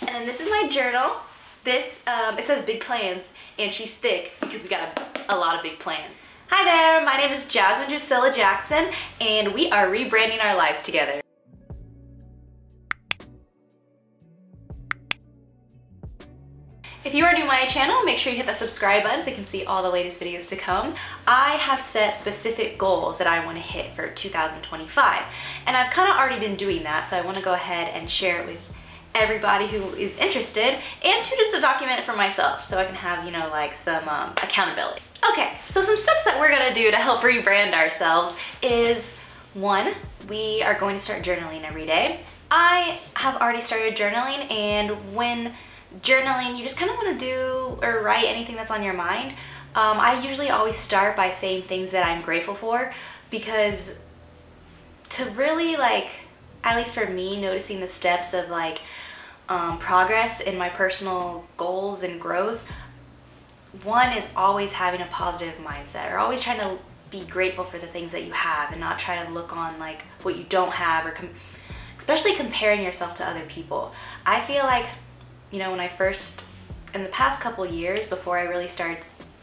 And then this is my journal. This, it says big plans, and she's thick because we got a lot of big plans. Hi there, my name is Jasmine Drusilla Jackson, and we are rebranding our lives together. If you are new to my channel, make sure you hit that subscribe button so you can see all the latest videos to come. I have set specific goals that I want to hit for 2025, and I've kind of already been doing that, so I want to go ahead and share it with everybody who is interested, and just to document it for myself so I can have, you know, like some accountability. Okay, so some steps that we're gonna do to help rebrand ourselves is, one, we are going to start journaling every day. I have already started journaling, and when journaling, you just kind of want to do or write anything that's on your mind. I usually always start by saying things that I'm grateful for, because to really, like, at least for me, noticing the steps of like progress in my personal goals and growth, one is always having a positive mindset, or always trying to be grateful for the things that you have and not try to look on like what you don't have, or especially comparing yourself to other people. I feel like, you know, when I first, in the past couple years before I really started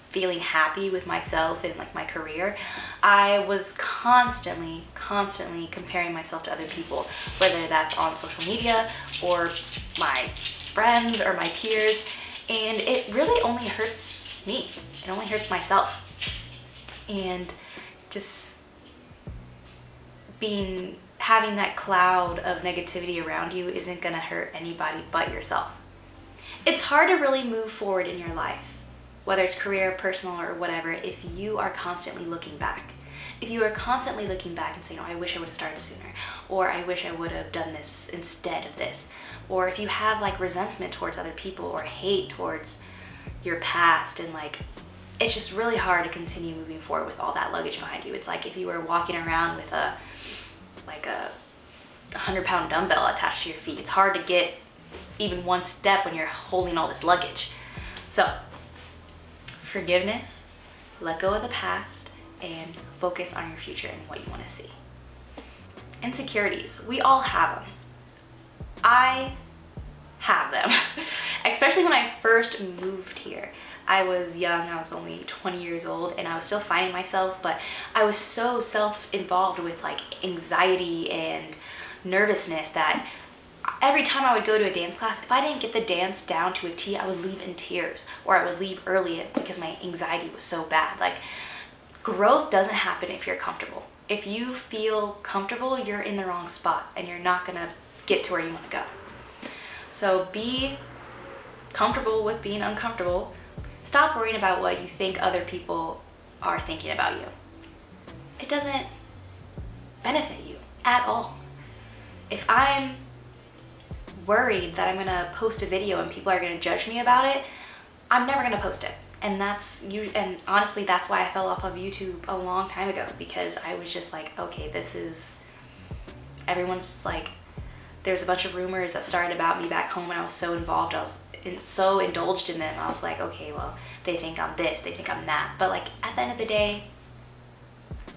feeling happy with myself and like my career, I was constantly comparing myself to other people, whether that's on social media or my friends or my peers, and it really only hurts me. It only hurts myself. And just having that cloud of negativity around you isn't gonna hurt anybody but yourself. It's hard to really move forward in your life, whether it's career, personal, or whatever, if you are constantly looking back. If you are constantly looking back and saying, oh, I wish I would have started sooner, or I wish I would have done this instead of this, or if you have like resentment towards other people or hate towards your past, and like, it's just really hard to continue moving forward with all that luggage behind you. It's like if you were walking around with a 100-pound dumbbell attached to your feet. It's hard to get even one step when you're holding all this luggage. So, forgiveness, let go of the past, and focus on your future and what you want to see. Insecurities, we all have them. I have them, especially when I first moved here. I was young, I was only 20 years old, and I was still finding myself, but I was so self-involved with like anxiety and nervousness that every time I would go to a dance class, if I didn't get the dance down to a T, I would leave in tears, or I would leave early because my anxiety was so bad. Like, growth doesn't happen if you're comfortable. If you feel comfortable, you're in the wrong spot and you're not gonna get to where you wanna go. So be comfortable with being uncomfortable. Stop worrying about what you think other people are thinking about you. It doesn't benefit you at all. If I'm worried that I'm gonna post a video and people are gonna judge me about it, I'm never gonna post it. And and honestly, that's why I fell off of YouTube a long time ago, because I was just like, okay, everyone's like, there's a bunch of rumors that started about me back home, and I was so involved, I was so indulged in them. I was like, okay, well, they think I'm this, they think I'm that. But like, at the end of the day,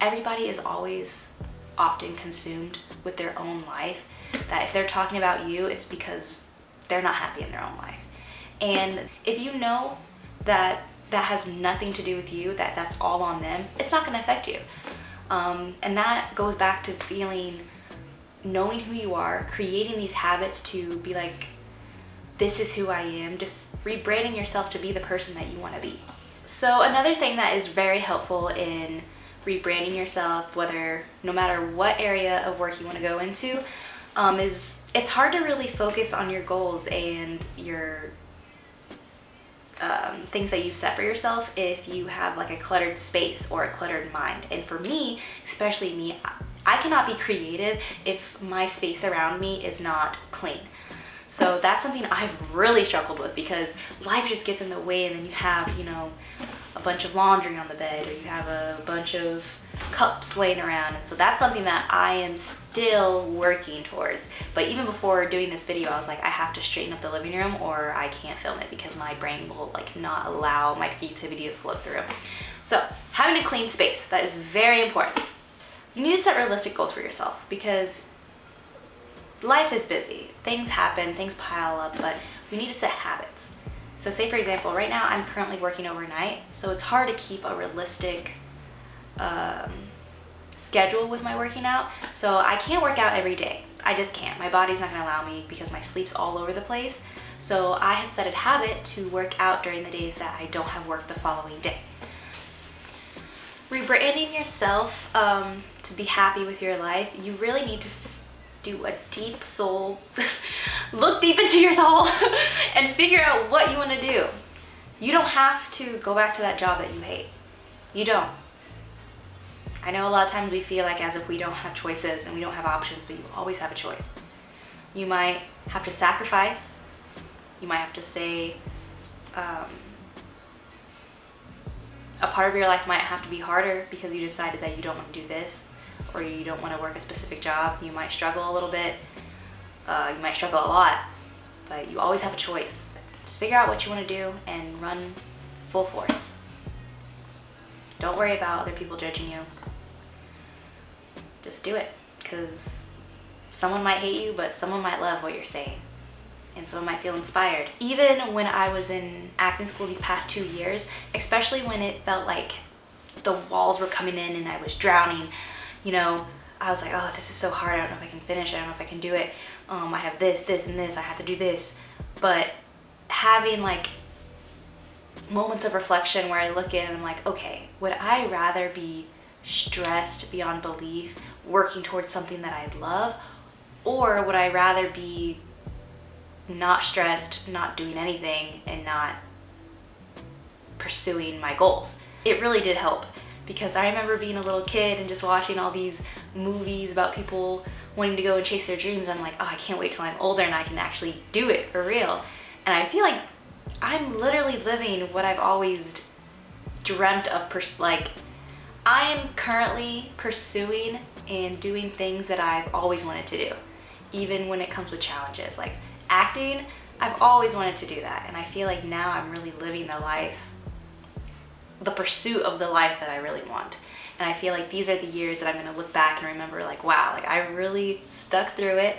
everybody is always often consumed with their own life, that if they're talking about you, it's because they're not happy in their own life. And if you know that that has nothing to do with you, that that's all on them, it's not gonna affect you. And that goes back to knowing who you are, creating these habits to be like, this is who I am, just rebranding yourself to be the person that you wanna be. So another thing that is very helpful in rebranding yourself, no matter what area of work you wanna go into, is it's hard to really focus on your goals and your things that you've set for yourself if you have like a cluttered space or a cluttered mind. And for me, especially me, I cannot be creative if my space around me is not clean. So that's something I've really struggled with, because life just gets in the way, and then you have, you know, a bunch of laundry on the bed, or you have a bunch of cups laying around. And so that's something that I am still working towards. But even before doing this video, I was like, I have to straighten up the living room or I can't film it, because my brain will like not allow my creativity to flow through. So having a clean space, that is very important. You need to set realistic goals for yourself, because life is busy. Things happen, things pile up, but we need to set habits. So say for example, right now I'm currently working overnight, so it's hard to keep a realistic schedule with my working out. So I can't work out every day. I just can't. My body's not gonna allow me because my sleep's all over the place. So I have set a habit to work out during the days that I don't have work the following day. Rebranding yourself to be happy with your life, you really need to do a deep soul, look deep into your soul and figure out what you want to do. You don't have to go back to that job that you hate. You don't. I know a lot of times we feel like as if we don't have choices and we don't have options, but you always have a choice. You might have to sacrifice. You might have to say, a part of your life might have to be harder because you decided that you don't want to do this, or you don't want to work a specific job. You might struggle a little bit. You might struggle a lot, but you always have a choice. Just figure out what you want to do and run full force. Don't worry about other people judging you. Just do it, because someone might hate you, but someone might love what you're saying. And someone might feel inspired. Even when I was in acting school these past 2 years, especially when it felt like the walls were coming in and I was drowning, you know, I was like, oh, this is so hard. I don't know if I can finish. I don't know if I can do it. I have this, this, and this. I have to do this. But having like moments of reflection where I look in and I'm like, okay, would I rather be stressed beyond belief working towards something that I love, or would I rather be not stressed, not doing anything, and not pursuing my goals? It really did help, because I remember being a little kid and just watching all these movies about people wanting to go and chase their dreams. I'm like, oh, I can't wait till I'm older and I can actually do it for real. And I feel like I'm literally living what I've always dreamt of. Like, I am currently pursuing and doing things that I've always wanted to do, even when it comes with challenges. Like acting, I've always wanted to do that, and I feel like now I'm really living the life, the pursuit of the life that I really want. And I feel like these are the years that I'm gonna look back and remember like, wow, like I really stuck through it.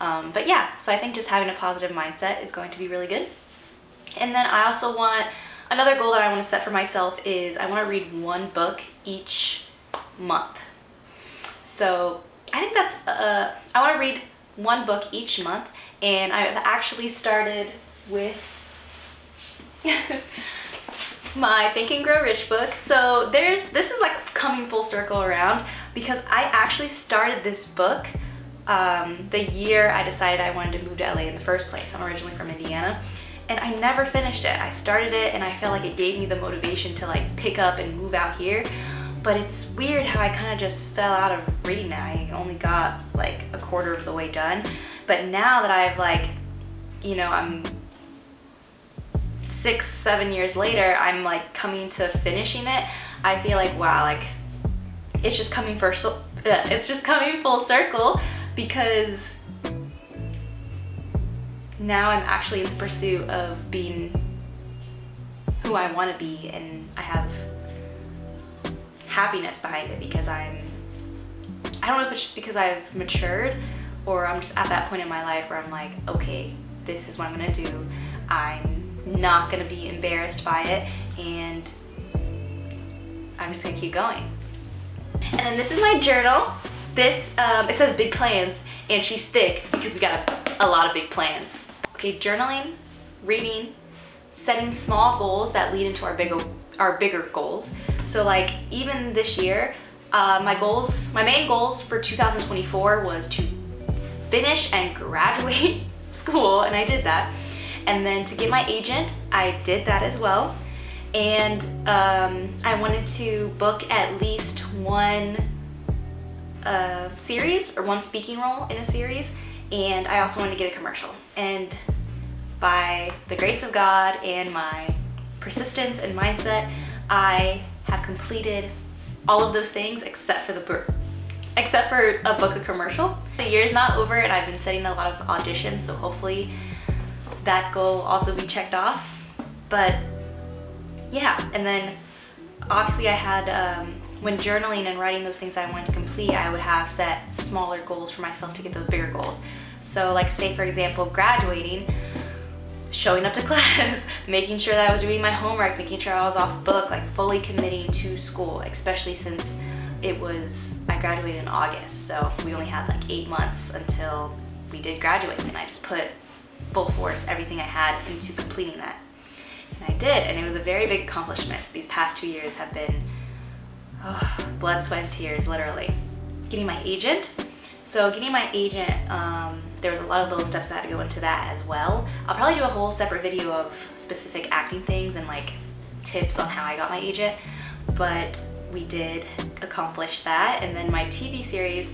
But yeah, so I think just having a positive mindset is going to be really good. And then I also want, another goal that I want to set for myself is I want to read one book each month. So I think that's, I want to read one book each month, and I've actually started with my Think and Grow Rich book. So this is like coming full circle around, because I actually started this book the year I decided I wanted to move to LA in the first place. I'm originally from Indiana, and I never finished it. I started it and I felt like it gave me the motivation to like pick up and move out here. But it's weird how I kind of just fell out of reading it. I only got like a quarter of the way done. But now that I've like, you know, I'm 6-7 years later, I'm like coming to finishing it. I feel like, wow, like it's just coming full circle, because now I'm actually in the pursuit of being who I want to be, and I have happiness behind it, because I don't know if it's just because I've matured, or I'm just at that point in my life where I'm like, okay, this is what I'm gonna do. I'm not gonna be embarrassed by it, and I'm just gonna keep going. And then this is my journal. This, it says big plans, and she's thick because we got a lot of big plans. Okay, journaling, reading, setting small goals that lead into our bigger goals. So like even this year, my main goals for 2024 was to finish and graduate school, and I did that. And then to get my agent, I did that as well. And I wanted to book at least one series, or one speaking role in a series, and I also wanted to get a commercial. And by the grace of God and my persistence and mindset, I have completed all of those things except for a book a commercial. The year's not over, and I've been setting a lot of auditions, so hopefully that goal will also be checked off. But yeah, and then obviously I had, when journaling and writing those things I wanted to complete, I would have set smaller goals for myself to get those bigger goals. So like say for example, graduating, showing up to class, making sure that I was doing my homework, making sure I was off book, like fully committing to school, especially since I graduated in August, so we only had like 8 months until we did graduate, and I just put full force everything I had into completing that. And I did, and it was a very big accomplishment. These past 2 years have been blood, sweat, and tears, literally. Getting my agent. So getting my agent, there was a lot of little steps that had to go into that as well. I'll probably do a whole separate video of specific acting things and like tips on how I got my agent, but we did accomplish that. And then my TV series,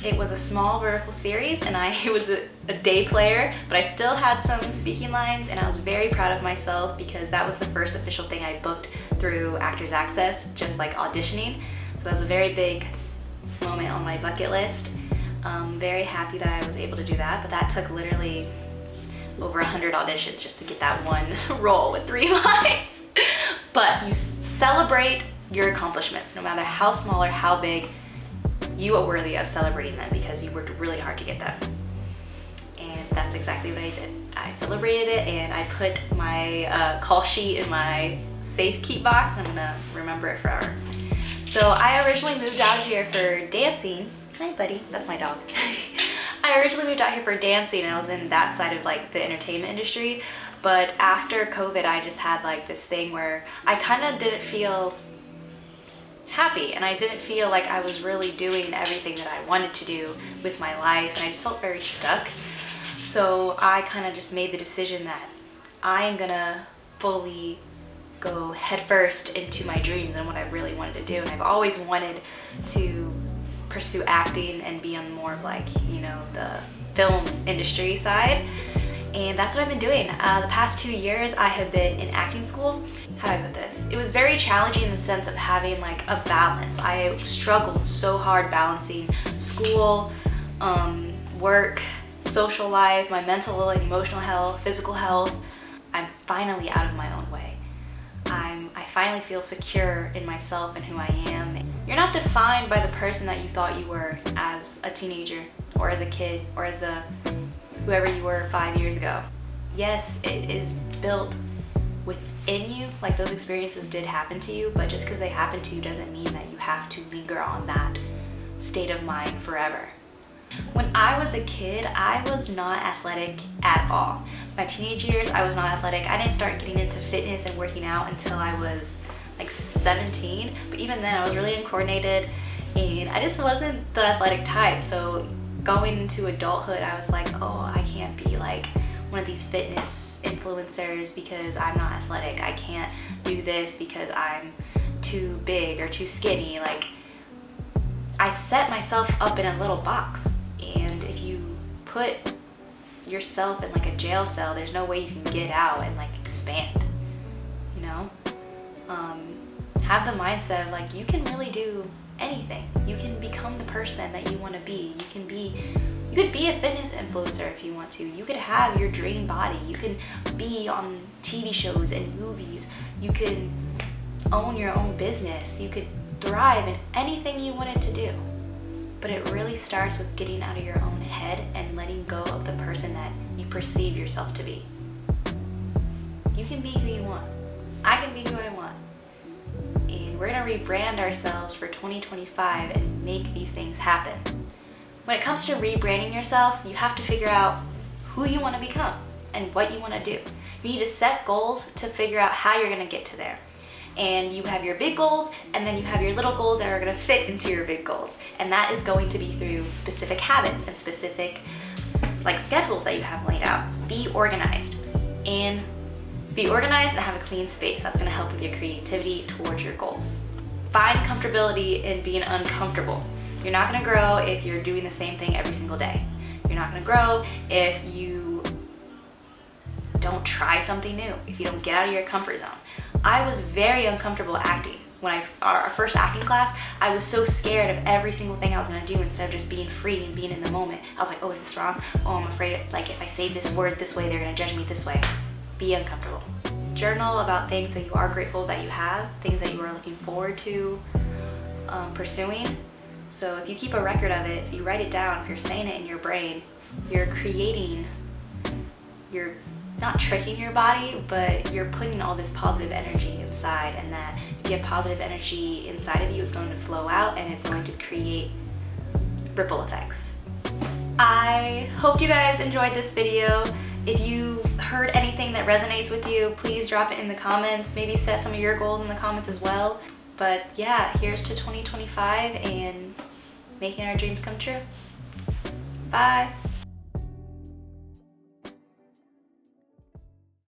it was a small vertical series, and I was a day player, but I still had some speaking lines, and I was very proud of myself because that was the first official thing I booked through Actors Access, just like auditioning. So that was a very big moment on my bucket list. Very happy that I was able to do that, but that took literally over 100 auditions just to get that one role with 3 lines. But you celebrate your accomplishments, no matter how small or how big. You are worthy of celebrating them because you worked really hard to get them. And that's exactly what I did. I celebrated it, and I put my call sheet in my safe keep box, and I'm gonna remember it forever. So I originally moved out here for dancing. Hi buddy, that's my dog. I originally moved out here for dancing, and I was in that side of like the entertainment industry. But after COVID, I just had like this thing where I kind of didn't feel happy, and I didn't feel like I was really doing everything that I wanted to do with my life, and I just felt very stuck. So I kind of just made the decision that I am gonna fully go headfirst into my dreams and what I really wanted to do. And I've always wanted to pursue acting and be on more of like, you know, the film industry side. And that's what I've been doing. The past 2 years I have been in acting school. How do I put this? It was very challenging in the sense of having like a balance. I struggled so hard balancing school, work, social life, my mental and emotional health, physical health. I'm finally out of my own way. I finally feel secure in myself and who I am. You're not defined by the person that you thought you were as a teenager or as a kid or as whoever you were 5 years ago. Yes, it is built within you, like those experiences did happen to you, but just because they happened to you doesn't mean that you have to linger on that state of mind forever. When I was a kid, I was not athletic at all. My teenage years, I was not athletic. I didn't start getting into fitness and working out until I was like 17, but even then I was really uncoordinated and I just wasn't the athletic type. So going into adulthood, I was like, oh, I can't be like one of these fitness influencers because I'm not athletic. I can't do this because I'm too big or too skinny. Like, I set myself up in a little box, and if you put yourself in like a jail cell, there's no way you can get out and like expand, you know? Have the mindset of like, you can really do anything. You can become the person that you want to be. You could be a fitness influencer if you want to. You could have your dream body. You can be on TV shows and movies. You could own your own business. You could thrive in anything you wanted to do. But it really starts with getting out of your own head and letting go of the person that you perceive yourself to be. You can be who you want. I can be who I want. And we're gonna rebrand ourselves for 2025 and make these things happen. When it comes to rebranding yourself, you have to figure out who you want to become and what you want to do. You need to set goals to figure out how you're going to get to there. And you have your big goals, and then you have your little goals that are going to fit into your big goals. And that is going to be through specific habits and specific like schedules that you have laid out. So be organized and have a clean space. That's going to help with your creativity towards your goals. Find comfortability in being uncomfortable. You're not gonna grow if you're doing the same thing every single day. You're not gonna grow if you don't try something new, if you don't get out of your comfort zone. I was very uncomfortable acting. When our first acting class, I was so scared of every single thing I was gonna do instead of just being free and being in the moment. I was like, oh, is this wrong? Oh, I'm afraid, like if I say this word this way, they're gonna judge me this way. Be uncomfortable. Journal about things that you are grateful that you have, things that you are looking forward to pursuing. So if you keep a record of it, if you write it down, if you're saying it in your brain, you're not tricking your body, but you're putting all this positive energy inside, and that if you have positive energy inside of you, it's going to flow out and it's going to create ripple effects. I hope you guys enjoyed this video. If you heard anything that resonates with you, please drop it in the comments. Maybe set some of your goals in the comments as well. But yeah, here's to 2025 and making our dreams come true. Bye.